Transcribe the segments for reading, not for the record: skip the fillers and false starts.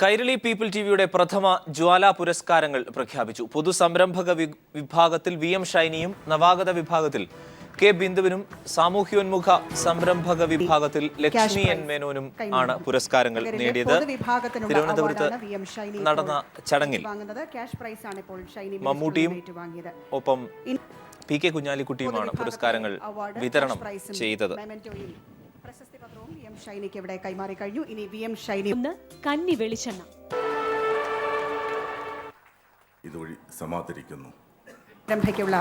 Kairali people ടിവിയുടെ പ്രഥമ ജ്വാല പുരസ്കാരങ്ങൾ പ്രഖ്യാപിച്ചു. പൊതുസംരംഭക വിഭാഗത്തിൽ VM ഷൈനിയും നവാഗത വിഭാഗത്തിൽ K ബിന്ദുവിനും സാമൂഹ്യോന്മുഖ സംരംഭക വിഭാഗത്തിൽ ലക്ഷ്മി N മേനോനും ആണ് പുരസ്കാരങ്ങൾ നേടിയത്. തിരുവനന്തപുരത്ത് നടന്ന ചടങ്ങിൽ മമ്മൂട്ടിയും ഒപ്പം PK കുഞ്ഞാലിക്കുട്ടിയുമാണ് പുരസ്കാരങ്ങൾ വിതരണം ചെയ്തത്. ഷൈനിക്ക് ഇവിടെ കൈമാറി കഴിഞ്ഞു. ഇനി VM ഷൈനി കന്നി വെളിച്ചെണ്ണ ഇതുവഴി സമാദരിക്കുന്നു. സംരംഭയ്ക്കുള്ള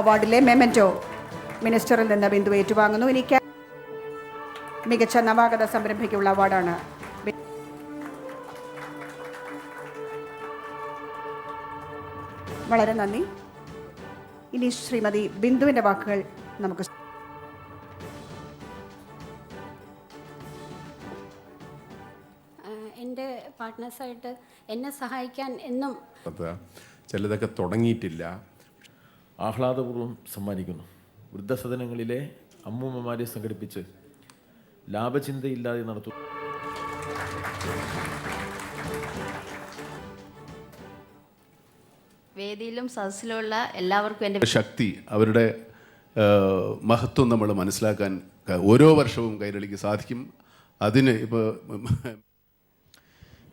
അവാർഡിലെ മെമന്റോ മിനിസ്റ്ററിൽ നിന്ന് ബിന്ദു ഏറ്റുവാങ്ങുന്നു. ഇനി മികച്ച നവാഗത സംരംഭയ്ക്കുള്ള അവാർഡാണ്. വളരെ നന്ദി. ഇനി ശ്രീമതി ബിന്ദുവിന്റെ വാക്കുകൾ നമുക്ക് എൻ്റെ പാർട്ട്നേഴ്സായിട്ട് എന്നെ സഹായിക്കാൻ എന്നും ചിലതൊക്കെ തുടങ്ങിയിട്ടില്ല. ആഹ്ലാദപൂർവ്വം സമ്മാനിക്കുന്നു. വൃദ്ധസദനങ്ങളിലെ അമ്മൂമ്മമാരെ സംഘടിപ്പിച്ച് ലാഭചിന്തയില്ലാതെ നടത്തും. വേദിയിലും സദസ്സിലുള്ള എല്ലാവർക്കും എൻ്റെ ശക്തി, അവരുടെ മഹത്വം നമ്മൾ മനസ്സിലാക്കാൻ ഓരോ വർഷവും കൈരളിക്ക് സാധിക്കും. അതിന് ഇപ്പോൾ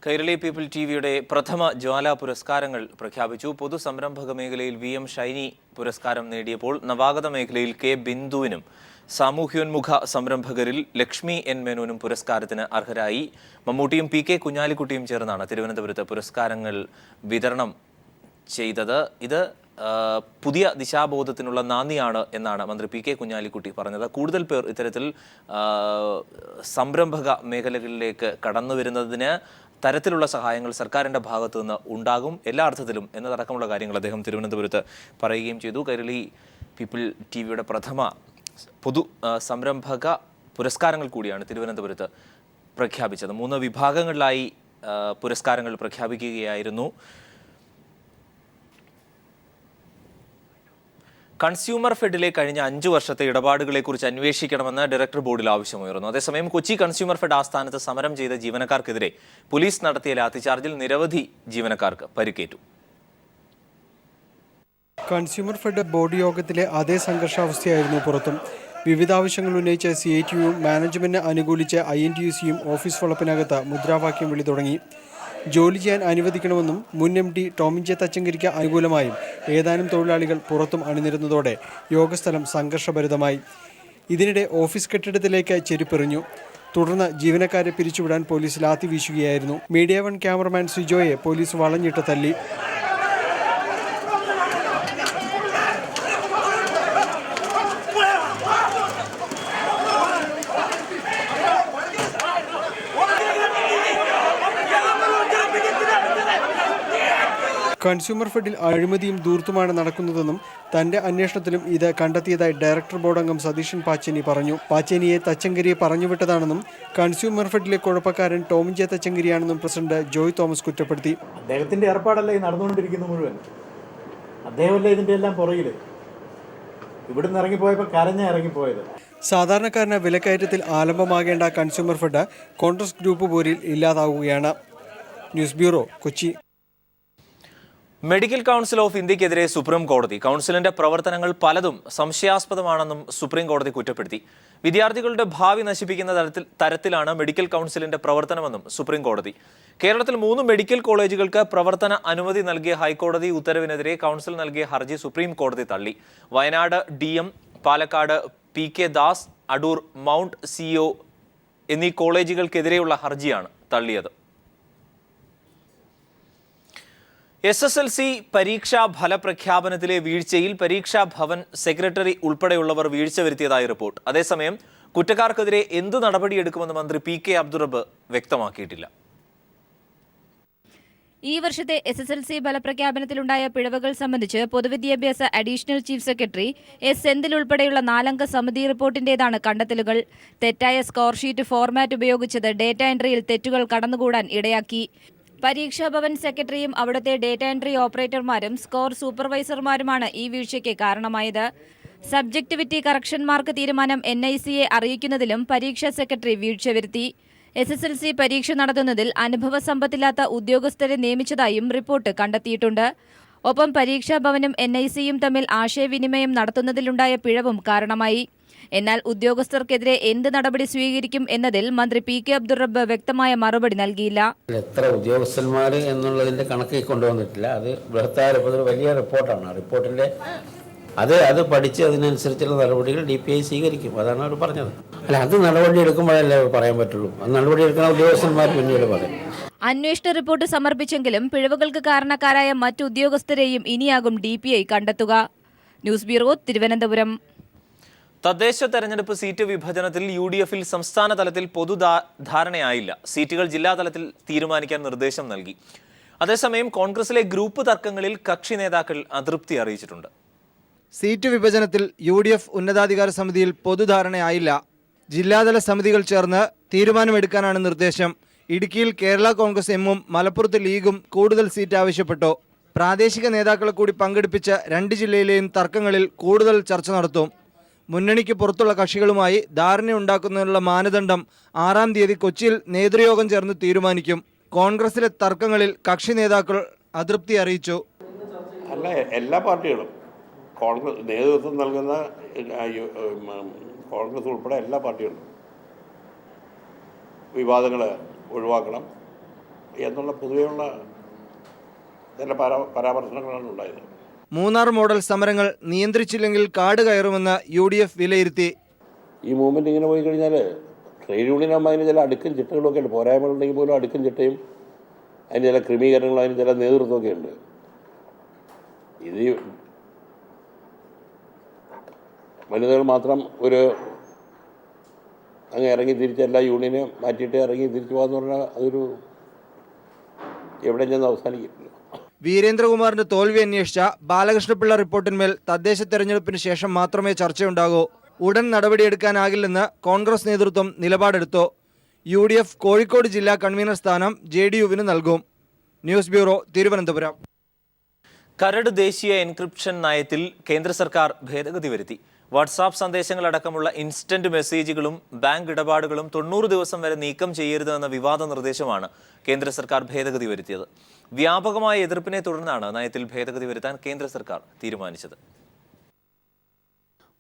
കൈരളി പീപ്പിൾ ടിവിയുടെ പ്രഥമ ജ്വാല പുരസ്കാരങ്ങൾ പ്രഖ്യാപിച്ചു. പൊതുസംരംഭക മേഖലയിൽ VM ഷൈനി പുരസ്കാരം നേടിയപ്പോൾ നവാഗത മേഖലയിൽ K ബിന്ദുവിനും സാമൂഹ്യോന്മുഖ സംരംഭകരിൽ ലക്ഷ്മി N മേനോനും പുരസ്കാരത്തിന് അർഹരായി. മമ്മൂട്ടിയും PK കുഞ്ഞാലിക്കുട്ടിയും ചേർന്നാണ് തിരുവനന്തപുരത്ത് പുരസ്കാരങ്ങൾ വിതരണം ചെയ്തത്. ഇത് പുതിയ ദിശാബോധത്തിനുള്ള നാന്ദിയാണ് എന്നാണ് മന്ത്രി PK കുഞ്ഞാലിക്കുട്ടി പറഞ്ഞത്. കൂടുതൽ പേർ ഇത്തരത്തിൽ സംരംഭക മേഖലകളിലേക്ക് കടന്നു വരുന്നതിന് തരത്തിലുള്ള സഹായങ്ങൾ സർക്കാരിൻ്റെ ഭാഗത്തു നിന്ന് ഉണ്ടാകും എല്ലാ അർത്ഥത്തിലും എന്നതടക്കമുള്ള കാര്യങ്ങൾ അദ്ദേഹം തിരുവനന്തപുരത്ത് പറയുകയും ചെയ്തു. കൈരളി പീപ്പിൾ ടിവിയുടെ പ്രഥമ പൊതു സംരംഭക പുരസ്കാരങ്ങൾ കൂടിയാണ് തിരുവനന്തപുരത്ത് പ്രഖ്യാപിച്ചത്. 3 വിഭാഗങ്ങളിലായി പുരസ്കാരങ്ങൾ പ്രഖ്യാപിക്കുകയായിരുന്നു. കൺസ്യൂമർ ഫെഡിലെ കഴിഞ്ഞ 5 വർഷത്തെ ഇടപാടുകളെക്കുറിച്ച് അന്വേഷിക്കണമെന്ന് ഡയറക്ടർ ബോർഡിൽ ആവശ്യമുയർന്നു. അതേസമയം കൊച്ചി കൺസ്യൂമർ ഫെഡ് ആസ്ഥാനത്ത് സമരം ചെയ്ത ജീവനക്കാർക്കെതിരെ പോലീസ് നടത്തിയ ലാത്തിചാർജിൽ നിരവധി ജീവനക്കാർക്ക് പരിക്കേറ്റു. കൺസ്യൂമർ ഫെഡ് ബോർഡ് യോഗത്തിലെ അതേ സംഘർഷാവസ്ഥയായിരുന്നു പുറത്തും. വിവിധ ആവശ്യങ്ങൾ ഉന്നയിച്ച് CITUവും മാനേജ്മെന്റിനെ അനുകൂലിച്ച് INTUCയും ഓഫീസ് വളപ്പിനകത്ത് മുദ്രാവാക്യം വിളി തുടങ്ങി. ജോലി ചെയ്യാൻ അനുവദിക്കണമെന്നും മുൻ MD ടോമിൻ ജെ തച്ചങ്കരിക്ക് അനുകൂലമായും ഏതാനും തൊഴിലാളികൾ പുറത്തും അണിനിരുന്നതോടെ യോഗസ്ഥലം സംഘർഷഭരിതമായി. ഇതിനിടെ ഓഫീസ് കെട്ടിടത്തിലേക്ക് ചെരുപ്പെറിഞ്ഞു. തുടർന്ന് ജീവനക്കാരെ പിരിച്ചുവിടാൻ പോലീസ് ലാത്തി വീശുകയായിരുന്നു. മീഡിയ 1 ക്യാമറമാൻ സിജോയെ പോലീസ് വളഞ്ഞിട്ട് തല്ലി. കൺസ്യൂമർ ഫെഡിൽ അഴിമതിയും ധൂർത്തുമാണ് നടക്കുന്നതെന്നും തന്റെ അന്വേഷണത്തിലും ഇത് കണ്ടെത്തിയതായി ഡയറക്ടർ ബോർഡ് അംഗം സതീശൻ പാച്ചേനി പറഞ്ഞു. പാച്ചേനിയെ തച്ചങ്കരിയെ പറഞ്ഞുവിട്ടതാണെന്നും കൺസ്യൂമർ ഫെഡിലെ കുഴപ്പക്കാരൻ ടോമിൻ ജെ തച്ചങ്കരിയാണെന്നും പ്രസിഡന്റ് ജോയ് തോമസ് കുറ്റപ്പെടുത്തി. അദ്ദേഹത്തിന്റെ ഏർപ്പാടല്ലേ ഈ നടന്നുകൊണ്ടിരിക്കുന്നത് മുഴുവൻ. അദ്ദേഹമല്ലേ ഇതിന്റെ എല്ലാം പുറകില്. ഇവിടുന്ന് ഇറങ്ങിപ്പോയപ്പോൾ കരഞ്ഞ ഇറങ്ങിപ്പോയത്. സാധാരണക്കാരന് വിലക്കയറ്റത്തിൽ ആലംബമാകേണ്ട കൺസ്യൂമർ ഫെഡ് കോൺഗ്രസ് ഗ്രൂപ്പ് പോരിൽ ഇല്ലാതാവുകയാണ്. News bureau, Kochi. Medical council of ഇന്ത്യക്കെതിരെ സുപ്രീം കോടതി. കൗൺസിലിന്റെ പ്രവർത്തനങ്ങൾ പലതും സംശയാസ്പദമാണെന്നും സുപ്രീം കോടതി കുറ്റപ്പെടുത്തി. വിദ്യാർത്ഥികളുടെ ഭാവി നശിപ്പിക്കുന്ന തരത്തിലാണ് മെഡിക്കൽ കൗൺസിലിന്റെ പ്രവർത്തനമെന്നും സുപ്രീം കോടതി. കേരളത്തിൽ 3 മെഡിക്കൽ കോളേജുകൾക്ക് പ്രവർത്തന അനുമതി നൽകിയ ഹൈക്കോടതി ഉത്തരവിനെതിരെ കൗൺസിൽ നൽകിയ ഹർജി സുപ്രീം കോടതി തള്ളി. Wayanad DM, Palakkad PK Das, Adoor mount CO എന്നീ കോളേജുകൾക്കെതിരെയുള്ള ഹർജിയാണ് തള്ളിയത്. SSLC പരീക്ഷാ ഫലപ്രഖ്യാപനത്തിലെ വീഴ്ചയിൽ പരീക്ഷാ ഭവൻ സെക്രട്ടറി ഉൾപ്പെടെയുള്ളവർ വീഴ്ച വരുത്തിയതായി റിപ്പോർട്ട്. അതേസമയം കുറ്റക്കാർക്കെതിരെ എന്ത് നടപടിയെടുക്കുമെന്ന് മന്ത്രി PK അബ്ദുറബ്ബ് വ്യക്തമാക്കിയിട്ടില്ല. ഈ വർഷത്തെ SSLC ഫലപ്രഖ്യാപനത്തിലുണ്ടായ പിഴവുകൾ സംബന്ധിച്ച് പൊതുവിദ്യാഭ്യാസ additional chief secretary S Senthil ഉൾപ്പെടെയുള്ള 4 അംഗ സമിതി റിപ്പോർട്ടിന്റേതാണ് കണ്ടെത്തലുകൾ. തെറ്റായ സ്കോർ ഷീറ്റ് ഫോർമാറ്റ് ഉപയോഗിച്ചത് ഡേറ്റ എൻട്രിയിൽ തെറ്റുകൾ കടന്നുകൂടാൻ ഇടയാക്കി. പരീക്ഷാഭവൻ സെക്രട്ടറിയും അവിടുത്തെ ഡേറ്റ എൻട്രി ഓപ്പറേറ്റർമാരും സ്കോർ സൂപ്പർവൈസർമാരുമാണ് ഈ വീഴ്ചയ്ക്ക് കാരണമായത്. സബ്ജക്ടിവിറ്റി കറക്ഷൻ മാർക്ക് തീരുമാനം NICയെ അറിയിക്കുന്നതിലും പരീക്ഷാ സെക്രട്ടറി വീഴ്ച വരുത്തി. SSLC പരീക്ഷ നടത്തുന്നതിൽ അനുഭവ സമ്പത്തില്ലാത്ത ഉദ്യോഗസ്ഥരെ നിയമിച്ചതായും റിപ്പോർട്ട് കണ്ടെത്തിയിട്ടുണ്ട്. ഒപ്പം പരീക്ഷാ ഭവനും NICയും തമ്മിൽ ആശയവിനിമയം നടത്തുന്നതിലുണ്ടായ പിഴവും കാരണമായി. എന്നാൽ ഉദ്യോഗസ്ഥർക്കെതിരെ എന്ത് നടപടി സ്വീകരിക്കും എന്നതിൽ മന്ത്രി PK അബ്ദുൾ റബ്ബ് വ്യക്തമായ മറുപടി നൽകിയില്ല. എത്ര ഉദ്യോഗസ്ഥന്മാർ എന്നുള്ളതിൻ്റെ കണക്കിൽ കൊണ്ടുവന്നിട്ടില്ല. അത് ബൃഹത്തായ ഒരു വലിയ റിപ്പോർട്ടാണ്. ആ റിപ്പോർട്ടിൻ്റെ അത് പഠിച്ച് അതിനനുസരിച്ചുള്ള നടപടികൾ DPI സ്വീകരിക്കും. അതാണ് അവർ പറഞ്ഞത്. അല്ല, അത് നടപടി എടുക്കുമ്പോഴല്ലേ പറയാൻ പറ്റുള്ളൂ. അത് നടപടി എടുക്കുന്ന ഉദ്യോഗസ്ഥന്മാർ പിന്നീട് പറയും. അന്വേഷണ റിപ്പോർട്ട് സമർപ്പിച്ചെങ്കിലും പിഴവുകൾക്ക് കാരണക്കാരായ മറ്റു ഉദ്യോഗസ്ഥരെയും ഇനിയാകും DPI കണ്ടെത്തുക. News bureau, Thiruvananthapuram. തദ്ദേശ തെരഞ്ഞെടുപ്പ് സീറ്റ് വിഭജനത്തിൽ UDFൽ സംസ്ഥാന തലത്തിൽ ധാരണയായില്ല. സീറ്റുകൾ ജില്ലാതലത്തിൽ തീരുമാനിക്കാൻ നിർദ്ദേശം നൽകി. അതേസമയം കോൺഗ്രസിലെ ഗ്രൂപ്പ് തർക്കങ്ങളിൽ കക്ഷി നേതാക്കൾ അതൃപ്തി അറിയിച്ചിട്ടുണ്ട്. സീറ്റ് വിഭജനത്തിൽ UDF ഉന്നതാധികാര സമിതിയിൽ പൊതുധാരണയായില്ല. ജില്ലാതല സമിതികൾ ചേർന്ന് തീരുമാനമെടുക്കാനാണ് നിർദ്ദേശം. ഇടുക്കിയിൽ കേരള കോൺഗ്രസ് എമ്മും മലപ്പുറത്ത് ലീഗും കൂടുതൽ സീറ്റ് ആവശ്യപ്പെട്ടു. പ്രാദേശിക നേതാക്കളെ കൂടി പങ്കെടുപ്പിച്ച് 2 ജില്ലയിലെയും തർക്കങ്ങളിൽ കൂടുതൽ ചർച്ച നടത്തും. മുന്നണിക്ക് പുറത്തുള്ള കക്ഷികളുമായി ധാരണയുണ്ടാക്കുന്നതിനുള്ള മാനദണ്ഡം 6-ാം തീയതി കൊച്ചിയിൽ നേതൃയോഗം ചേർന്ന് തീരുമാനിക്കും. കോൺഗ്രസിലെ തർക്കങ്ങളിൽ കക്ഷി നേതാക്കൾ അതൃപ്തി അറിയിച്ചു. അല്ല, എല്ലാ പാർട്ടികളും കോൺഗ്രസ് നേതൃത്വം നൽകുന്ന കോൺഗ്രസ് ഉൾപ്പെടെ എല്ലാ പാർട്ടികളും വിവാദങ്ങൾ ഒഴിവാക്കണം എന്നുള്ള പൊതുവെയുള്ള ചില പരാമർശങ്ങളാണ് ഉണ്ടായത്. മൂന്നാർ മോഡൽ സമരങ്ങൾ നിയന്ത്രിച്ചില്ലെങ്കിൽ കാട് കയറുമെന്ന് UDF വിലയിരുത്തി. ഈ മൂവ്മെൻറ്റ് ഇങ്ങനെ പോയി കഴിഞ്ഞാൽ ട്രേഡ് യൂണിയൻ ആകുമ്പോൾ അതിന് ചില അടുക്കും ചിട്ടകളൊക്കെ ഉണ്ട്. പോരായ്മകളുണ്ടെങ്കിൽ പോലും അടുക്കും ചിട്ടയും അതിന് ചില ക്രമീകരണങ്ങളും അതിന് ചില നേതൃത്വമൊക്കെ ഉണ്ട്. ഇത് വനിതകൾ മാത്രം അങ്ങ് ഇറങ്ങി തിരിച്ച് എല്ലാ യൂണിയനെ മാറ്റിയിട്ട് ഇറങ്ങി തിരിച്ചു പോകാന്ന് പറഞ്ഞാൽ അതൊരു എവിടെ ചെന്ന് അവസാനിക്കില്ല. വീരേന്ദ്രകുമാറിന്റെ തോൽവി അന്വേഷിച്ച ബാലകൃഷ്ണപിള്ള റിപ്പോർട്ടിന്മേൽ തദ്ദേശ തെരഞ്ഞെടുപ്പിന് ശേഷം മാത്രമേ ചർച്ചയുണ്ടാകൂ. ഉടൻ നടപടിയെടുക്കാനാകില്ലെന്ന് കോൺഗ്രസ് നേതൃത്വം നിലപാടെടുത്തു. UDF കോഴിക്കോട് ജില്ലാ കൺവീനർ സ്ഥാനം JDUവിന് നൽകും. News bureau, Thiruvananthapuram. കരട് ദേശീയ എൻക്രിപ്ഷൻ നയത്തിൽ കേന്ദ്ര സർക്കാർ ഭേദഗതി വരുത്തി. വാട്സാപ്പ് സന്ദേശങ്ങളടക്കമുള്ള ഇൻസ്റ്റന്റ് മെസ്സേജുകളും ബാങ്ക് ഇടപാടുകളും 90 ദിവസം വരെ നീക്കം ചെയ്യരുതെന്ന വിവാദ നിർദ്ദേശമാണ് കേന്ദ്ര സർക്കാർ ഭേദഗതി വരുത്തിയത്. വ്യാപകമായ എതിർപ്പിനെ തുടർന്നാണ് നയത്തിൽ ഭേദഗതി വരുത്താൻ കേന്ദ്ര സർക്കാർ തീരുമാനിച്ചത്.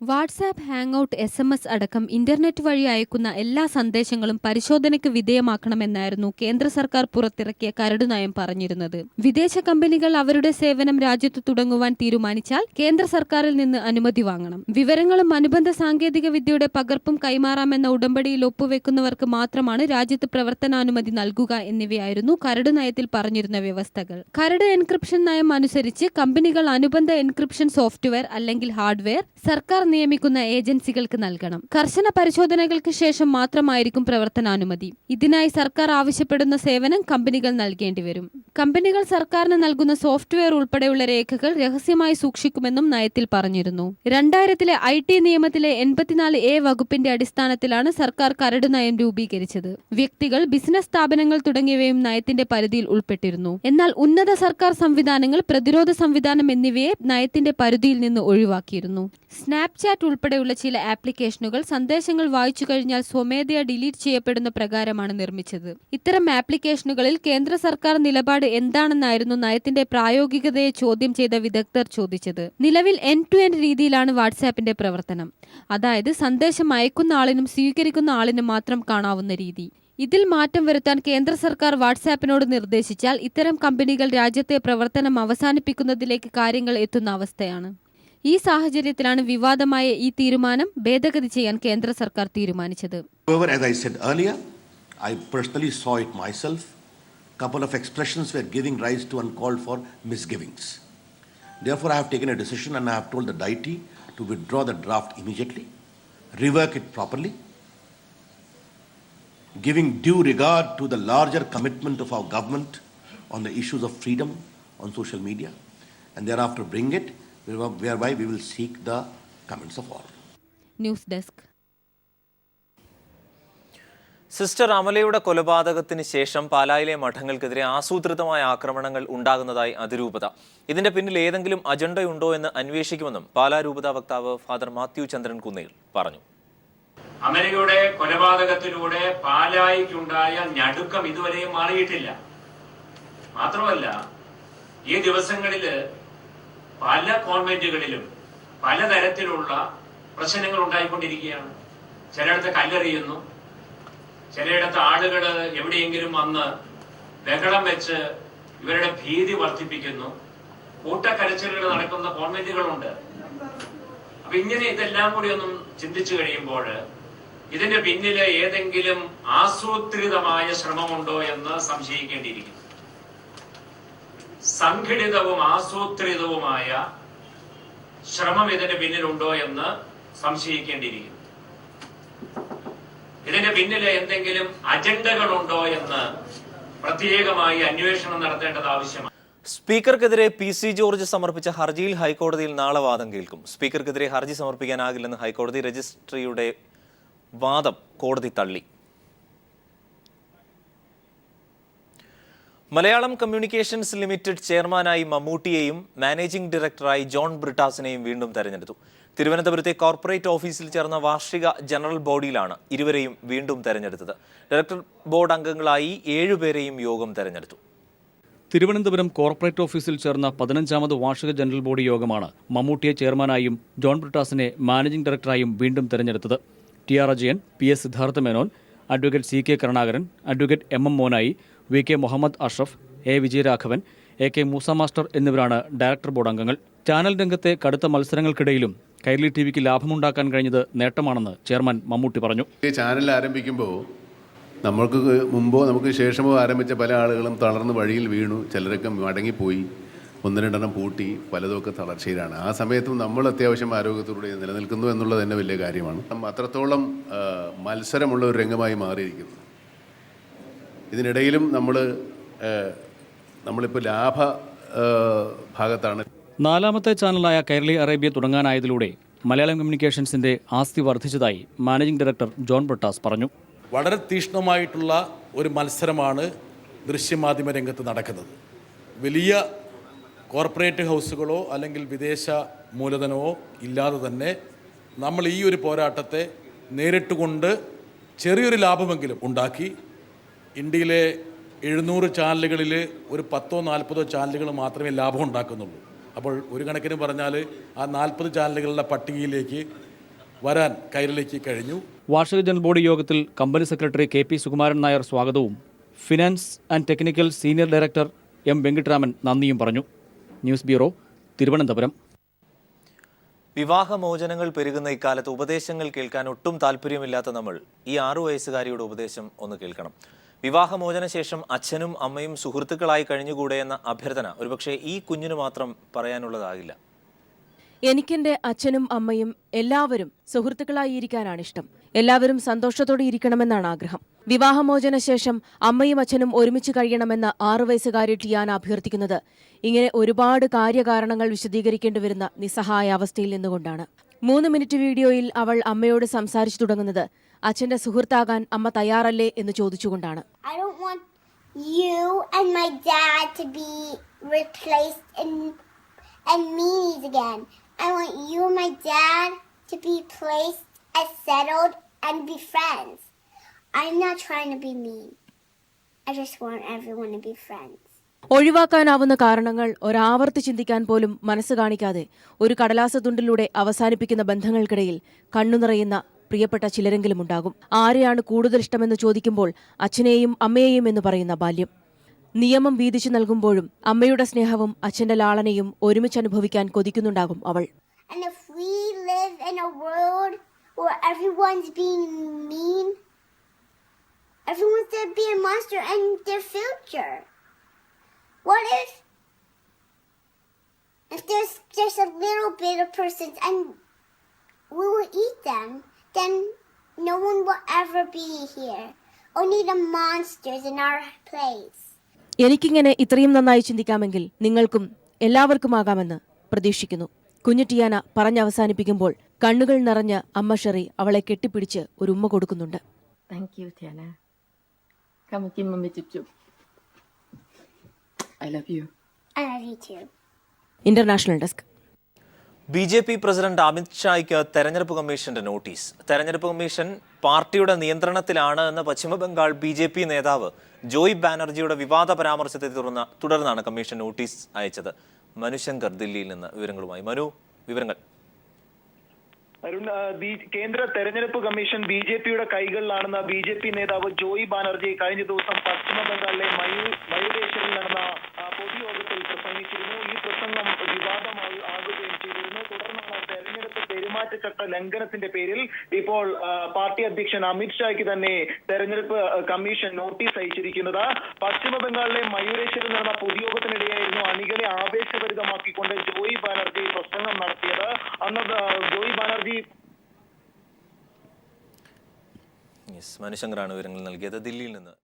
വാട്സാപ്പ്, ഹാങ്ഔട്ട്, SMS അടക്കം ഇന്റർനെറ്റ് വഴി അയക്കുന്ന എല്ലാ സന്ദേശങ്ങളും പരിശോധനയ്ക്ക് വിധേയമാക്കണമെന്നായിരുന്നു കേന്ദ്ര സർക്കാർ പുറത്തിറക്കിയ കരട് നയം പറഞ്ഞിരുന്നത്. വിദേശ കമ്പനികൾ അവരുടെ സേവനം രാജ്യത്ത് തുടങ്ങുവാൻ തീരുമാനിച്ചാൽ കേന്ദ്ര സർക്കാരിൽ നിന്ന് അനുമതി വാങ്ങണം. വിവരങ്ങളും അനുബന്ധ സാങ്കേതിക വിദ്യയുടെ പകർപ്പും കൈമാറാമെന്ന ഉടമ്പടിയിൽ ഒപ്പുവെക്കുന്നവർക്ക് മാത്രമാണ് രാജ്യത്ത് പ്രവർത്തനാനുമതി നൽകുക എന്നിവയായിരുന്നു കരട് നയത്തിൽ പറഞ്ഞിരുന്ന വ്യവസ്ഥകൾ. കരട് എൻക്രിപ്ഷൻ നയം അനുസരിച്ച് കമ്പനികൾ അനുബന്ധ എൻക്രിപ്ഷൻ സോഫ്റ്റ്വെയർ അല്ലെങ്കിൽ ഹാർഡ്വെയർ സർക്കാർ നിയമിക്കുന്ന ഏജൻസികൾക്ക് നൽകണം. കർശന പരിശോധനകൾക്ക് ശേഷം മാത്രമായിരിക്കും പ്രവർത്തനാനുമതി. ഇതിനായി സർക്കാർ ആവശ്യപ്പെടുന്ന സേവനം കമ്പനികൾ നൽകേണ്ടി വരും. കമ്പനികൾ സർക്കാരിന് നൽകുന്ന സോഫ്റ്റ്വെയർ ഉൾപ്പെടെയുള്ള രേഖകൾ രഹസ്യമായി സൂക്ഷിക്കുമെന്നും നയത്തിൽ പറഞ്ഞിരുന്നു. 2000-ലെ IT നിയമത്തിലെ 84A വകുപ്പിന്റെ അടിസ്ഥാനത്തിലാണ് സർക്കാർ കരട് നയം രൂപീകരിച്ചത്. വ്യക്തികൾ, ബിസിനസ് സ്ഥാപനങ്ങൾ തുടങ്ങിയവയും നയത്തിന്റെ പരിധിയിൽ ഉൾപ്പെട്ടിരുന്നു. എന്നാൽ ഉന്നത സർക്കാർ സംവിധാനങ്ങൾ, പ്രതിരോധ സംവിധാനം എന്നിവയെ നയത്തിന്റെ പരിധിയിൽ നിന്ന് ഒഴിവാക്കിയിരുന്നു. സ്നാപ്ചാറ്റ് ഉൾപ്പെടെയുള്ള ചില ആപ്ലിക്കേഷനുകൾ സന്ദേശങ്ങൾ വായിച്ചു കഴിഞ്ഞാൽ സ്വമേധയാ ഡിലീറ്റ് ചെയ്യപ്പെടുന്ന പ്രകാരമാണ് നിർമ്മിച്ചത്. ഇത്തരം ആപ്ലിക്കേഷനുകളിൽ കേന്ദ്ര സർക്കാർ നിലപാട് എന്താണെന്നായിരുന്നു നയത്തിന്റെ പ്രായോഗികതയെ ചോദ്യം ചെയ്ത വിദഗ്ധർ ചോദിച്ചത്. നിലവിൽ end-to-end രീതിയിലാണ് വാട്സാപ്പിന്റെ പ്രവർത്തനം. അതായത് സന്ദേശം അയക്കുന്ന ആളിനും സ്വീകരിക്കുന്ന ആളിനും മാത്രം കാണാവുന്ന രീതി. ഇതിൽ മാറ്റം വരുത്താൻ കേന്ദ്ര സർക്കാർ വാട്സാപ്പിനോട് നിർദ്ദേശിച്ചാൽ ഇത്തരം കമ്പനികൾ രാജ്യത്തെ പ്രവർത്തനം അവസാനിപ്പിക്കുന്നതിലേക്ക് കാര്യങ്ങൾ എത്തുന്ന അവസ്ഥയാണ്. ഈ സാഹചര്യത്തിലാണ് വിവാദമായ ഈ തീരുമാനം ഭേദഗതി ചെയ്യാൻ കേന്ദ്ര സർക്കാർ തീരുമാനിച്ചത്. As I said earlier, I personally saw it myself. Couple of expressions were giving rise to uncalled for misgivings. Therefore, I have taken a decision and I have told the deity to withdraw the draft immediately, rework it properly, giving due regard to the larger commitment of our government on the issues of freedom on social media, and thereafter bring it whereby we will seek the comments of all. News desk. Sister അമലയുടെ കൊലപാതകത്തിന് ശേഷം പാലായിലെ മഠങ്ങൾക്കെതിരെ ആസൂത്രിതമായ ആക്രമണങ്ങൾ ഉണ്ടാകുന്നതായി അതിരൂപത. ഇതിന്റെ പിന്നിൽ ഏതെങ്കിലും അജണ്ടയുണ്ടോ എന്ന് അന്വേഷിക്കുമെന്നും പാലാ രൂപത വക്താവ് ഫാദർ മാത്യു ചന്ദ്രൻ കുന്നേൽ പറഞ്ഞു. അമേരിക്കയുടെ കൊലപാതകത്തിലൂടെ പാലായിക്കുണ്ടായ ഞടുക്കം ഇതുവരെയും മാറിയിട്ടില്ല. മാത്രമല്ല, ഈ ദിവസങ്ങളിൽ പല കോൺവെന്റുകളിലും പലതരത്തിലുള്ള പ്രശ്നങ്ങൾ ഉണ്ടായിക്കൊണ്ടിരിക്കുകയാണ്. ചിലയിടത്ത് കല്ലെറിയുന്നു, ചിലയിടത്ത് ആളുകൾ എവിടെയെങ്കിലും വന്ന് ബഹളം വെച്ച് ഇവരുടെ ഭീതി വർദ്ധിപ്പിക്കുന്നു. കൂട്ടക്കരച്ചിലുകൾ നടക്കുന്ന കോൺവെന്റുകളുണ്ട്. അപ്പൊ ഇങ്ങനെ ഇതെല്ലാം കൂടി ഒന്നും ചിന്തിച്ചു കഴിയുമ്പോൾ ഇതിന്റെ പിന്നില് ഏതെങ്കിലും ആസൂത്രിതമായ ശ്രമമുണ്ടോ എന്ന് സംശയിക്കേണ്ടിയിരിക്കുന്നു. സംഘടിതവും ആസൂത്രിതവുമായ ശ്രമം ഇതിന്റെ പിന്നിലുണ്ടോ എന്ന് സംശയിക്കേണ്ടിയിരിക്കുന്നു. ഇതിന്റെ പിന്നിൽ എന്തെങ്കിലും അജണ്ടകളുണ്ടോ എന്ന് പ്രത്യേകമായി അന്വേഷണം നടത്തേണ്ടത് ആവശ്യമാണ്. സ്പീക്കർക്കെതിരെ PC ജോർജ് സമർപ്പിച്ച ഹർജിയിൽ ഹൈക്കോടതിയിൽ നാളെ വാദം കേൾക്കും. സ്പീക്കർക്കെതിരെ ഹർജി സമർപ്പിക്കാനാകില്ലെന്ന് ഹൈക്കോടതി രജിസ്ട്രിയുടെ വാദം കോടതി തള്ളി. മലയാളം കമ്മ്യൂണിക്കേഷൻസ് ലിമിറ്റഡ് ചെയർമാനായി മമ്മൂട്ടിയെയും മാനേജിംഗ് ഡയറക്ടറായി ജോൺ ബ്രിട്ടാസിനെയും വീണ്ടും തെരഞ്ഞെടുത്തു. തിരുവനന്തപുരത്തെ കോർപ്പറേറ്റ് ഓഫീസിൽ ചേർന്ന വാർഷിക ജനറൽ ബോഡിയിലാണ് ഇരുവരെയും വീണ്ടും തെരഞ്ഞെടുത്തത്. ഡയറക്ടർ ബോർഡ് അംഗങ്ങളായി 7 പേരെയും യോഗം തെരഞ്ഞെടുത്തു. തിരുവനന്തപുരം കോർപ്പറേറ്റ് ഓഫീസിൽ ചേർന്ന 15ാമത് വാർഷിക ജനറൽ ബോഡി യോഗമാണ് മമ്മൂട്ടിയെ ചെയർമാനായും ജോൺ ബ്രിട്ടാസിനെ മാനേജിംഗ് ഡയറക്ടറായും വീണ്ടും തെരഞ്ഞെടുത്തത്. TR Ajayan, PS Siddhartha Menon, advocate CK Karunakaran, advocate MM Monayi, VK Muhammad Ashraf, A Vijayaraghavan, AK Moosa master എന്നിവരാണ് ഡയറക്ടർ ബോർഡ് അംഗങ്ങൾ. ചാനൽ രംഗത്തെ കടുത്ത മത്സരങ്ങൾക്കിടയിലും കൈരളി TVക്ക് ലാഭമുണ്ടാക്കാൻ കഴിഞ്ഞത് നേട്ടമാണെന്ന് ചെയർമാൻ മമ്മൂട്ടി പറഞ്ഞു. ഈ ചാനൽ ആരംഭിക്കുമ്പോൾ നമ്മൾക്ക് മുമ്പോ നമുക്ക് ശേഷമോ ആരംഭിച്ച പല ആളുകളും തളർന്ന് വഴിയിൽ വീണു, ചിലരൊക്കെ മടങ്ങിപ്പോയി, 1-2 പൂട്ടി, പലതൊക്കെ തളർച്ചയിലാണ്. ആ സമയത്തും നമ്മൾ അത്യാവശ്യം ആരോഗ്യത്തോടെ നിലനിൽക്കുന്നു എന്നുള്ളത് തന്നെ വലിയ കാര്യമാണ്. അത്രത്തോളം മത്സരമുള്ള ഒരു രംഗമായി മാറിയിരിക്കുന്നു. ഇതിനിടയിലും നമ്മളിപ്പോൾ ലാഭ ഭാഗത്താണ്. 4ാമത്തെ ചാനലായ കൈരളി അറേബ്യ തുടങ്ങാനായതിലൂടെ മലയാളം കമ്മ്യൂണിക്കേഷൻസിന്റെ ആസ്തി വർദ്ധിച്ചതായി മാനേജിംഗ് ഡയറക്ടർ ജോൺ ബ്രിട്ടാസ് പറഞ്ഞു. വളരെ തീക്ഷ്ണമായിട്ടുള്ള ഒരു മത്സരമാണ് ദൃശ്യമാധ്യമ രംഗത്ത് നടക്കുന്നത്. വലിയ കോർപ്പറേറ്റ് ഹൗസുകളോ അല്ലെങ്കിൽ വിദേശ മൂലധനമോ ഇല്ലാതെ തന്നെ നമ്മൾ ഈ ഒരു പോരാട്ടത്തെ നേരിട്ടുകൊണ്ട് ചെറിയൊരു ലാഭമെങ്കിലും ഉണ്ടാക്കി ഇന്ത്യയിലെ 700 ചാനലുകളിൽ ഒരു 10-40 ചാനലുകൾ മാത്രമേ ലാഭം ഉണ്ടാക്കുന്നുള്ളൂ. അപ്പോൾ ഒരു കണക്കിന് പറഞ്ഞാൽ ആ 40 ചാനലുകളുടെ പട്ടികയിലേക്ക് വരാൻ കൈരളിക്ക് കഴിഞ്ഞു. വാർഷിക ജനറൽ ബോഡി യോഗത്തിൽ company secretary KP Sukumaran Nair സ്വാഗതവും finance and technical senior director M Venkitaraman നന്ദിയും പറഞ്ഞു. News bureau, Thiruvananthapuram. വിവാഹമോചനങ്ങൾ പെരുകുന്ന ഇക്കാലത്ത് ഉപദേശങ്ങൾ കേൾക്കാൻ ഒട്ടും താല്പര്യമില്ലാത്ത നമ്മൾ ഈ 6 വയസ്സുകാരിയുടെ ഉപദേശം ഒന്ന് കേൾക്കണം. വിവാഹമോചന ശേഷം അച്ഛനും അമ്മയും സുഹൃത്തുക്കളായി കഴിഞ്ഞുകൂടെ എന്ന അഭ്യർത്ഥന ഒരുപക്ഷെ ഈ കുഞ്ഞിന് മാത്രം പറയാനുള്ളതാകില്ല. എനിക്കെന്റെ അച്ഛനും അമ്മയും എല്ലാവരും സുഹൃത്തുക്കളായി ഇരിക്കാനാണിഷ്ടം. എല്ലാവരും സന്തോഷത്തോടെ ഇരിക്കണമെന്നാണ് ആഗ്രഹം. വിവാഹമോചന ശേഷം അമ്മയും അച്ഛനും ഒരുമിച്ച് കഴിയണമെന്ന് 6 വയസ്സുകാരി ടിയാന അഭ്യർത്ഥിക്കുന്നത് ഇങ്ങനെ ഒരുപാട് കാര്യകാരണങ്ങൾ വിശദീകരിക്കേണ്ടി വരുന്ന നിസ്സഹായ അവസ്ഥയിൽ നിന്നുകൊണ്ടാണ്. 3 മിനിറ്റ് വീഡിയോയിൽ അവൾ അമ്മയോട് സംസാരിച്ചു തുടങ്ങുന്നത് അച്ഛന്റെ സുഹൃത്താകാൻ അമ്മ തയ്യാറല്ലേ എന്ന് ചോദിച്ചുകൊണ്ടാണ്. I don't want you and my dad to be replaced and meanies again. I want you and my dad to be placed as settled and be friends. I'm not trying to be mean. I just want everyone to be friends. ഒഴിവാക്കാനാവുന്ന കാരണങ്ങൾ ഒരാവർത്തി ചിന്തിക്കാൻ പോലും മനസ്സ് കാണിക്കാതെ ഒരു കടലാസ തുണ്ടിലൂടെ അവസാനിപ്പിക്കുന്ന ബന്ധങ്ങൾക്കിടയിൽ കണ്ണുനിറയുന്ന പ്രിയപ്പെട്ട ചിലരെങ്കിലും ഉണ്ടാകും. ആരെയാണ് കൂടുതൽ ഇഷ്ടമെന്ന് ചോദിക്കുമ്പോൾ അച്ഛനെയും അമ്മയെയും എന്ന് പറയുന്ന ബാല്യം. നിയമം വീതിച്ചു നൽകുമ്പോഴും അമ്മയുടെ സ്നേഹവും അച്ഛന്റെ ലാളനയും ഒരുമിച്ച് അനുഭവിക്കാൻ കൊതിക്കുന്നുണ്ടാകും അവൾ. And if we live in a world where everyone's being mean, everyone's going to be a monster in their future. What if there's just a little bit of persons and we will eat them, then no one will ever be here. Only the monsters in our place. എനിക്കിങ്ങനെ ഇത്രയും നന്നായി ചിന്തിക്കാമെങ്കിൽ നിങ്ങൾക്കും എല്ലാവർക്കുമാകാമെന്ന് പ്രതീക്ഷിക്കുന്നു. കുഞ്ഞു Tiana പറഞ്ഞവസാനിപ്പിക്കുമ്പോൾ കണ്ണുകൾ നിറഞ്ഞ അമ്മ Sherry അവളെ കെട്ടിപ്പിടിച്ച് ഒരു ഉമ്മ കൊടുക്കുന്നുണ്ട്. Thank you, Tiana. Come and give mommy chip chip. I love you. I love you too. International desk. BJP president Amit ഷായ്ക്ക് തെരഞ്ഞെടുപ്പ് കമ്മീഷന്റെ നോട്ടീസ്. തെരഞ്ഞെടുപ്പ് കമ്മീഷൻ പാർട്ടിയുടെ നിയന്ത്രണത്തിലാണ് എന്ന പശ്ചിമബംഗാൾ BJP നേതാവ് ജോയ് ബാനർജിയുടെ വിവാദ പരാമർശത്തെ തുടർന്നാണ് കമ്മീഷൻ നോട്ടീസ് അയച്ചത്. മനുശങ്കർ ദില്ലിയിൽ നിന്ന് വിവരങ്ങളുമായി. മനു, വിവരങ്ങൾ. അരുൺ, കേന്ദ്ര തെരഞ്ഞെടുപ്പ് കമ്മീഷൻ BJPയുടെ കൈകളിലാണെന്ന BJP നേതാവ് ജോയ് ബാനർജി കഴിഞ്ഞ ദിവസം പശ്ചിമ ബംഗാളിലെ മയൂരേശ്വറിൽ നടന്ന പൊതുയോഗത്തിൽ പ്രസംഗിച്ചിരുന്നു. ഈ പ്രസംഗം വിവാദമാകുകയും ചെയ്തിരുന്നു. തുടർന്നാണ് തെരഞ്ഞെടുപ്പ് പെരുമാറ്റച്ചട്ട ലംഘനത്തിന്റെ പേരിൽ ഇപ്പോൾ പാർട്ടി അധ്യക്ഷൻ അമിത് ഷായ്ക്ക് തന്നെ തെരഞ്ഞെടുപ്പ് കമ്മീഷൻ നോട്ടീസ് അയച്ചിരിക്കുന്നത്. പശ്ചിമ ബംഗാളിലെ മയൂരേശ്വറിൽ നടന്ന പൊതുയോഗത്തിനിടെയായിരുന്നു അണികളെ ആവേശഭരിതമാക്കിക്കൊണ്ട് ജോയ് ബാനർജി പ്രസംഗം നടത്തിയത്. അന്ന് ജോയ് ബാനർജി മനുശങ്കറാണ് വിവരങ്ങൾ നൽകിയത് ദില്ലിയിൽ നിന്ന്.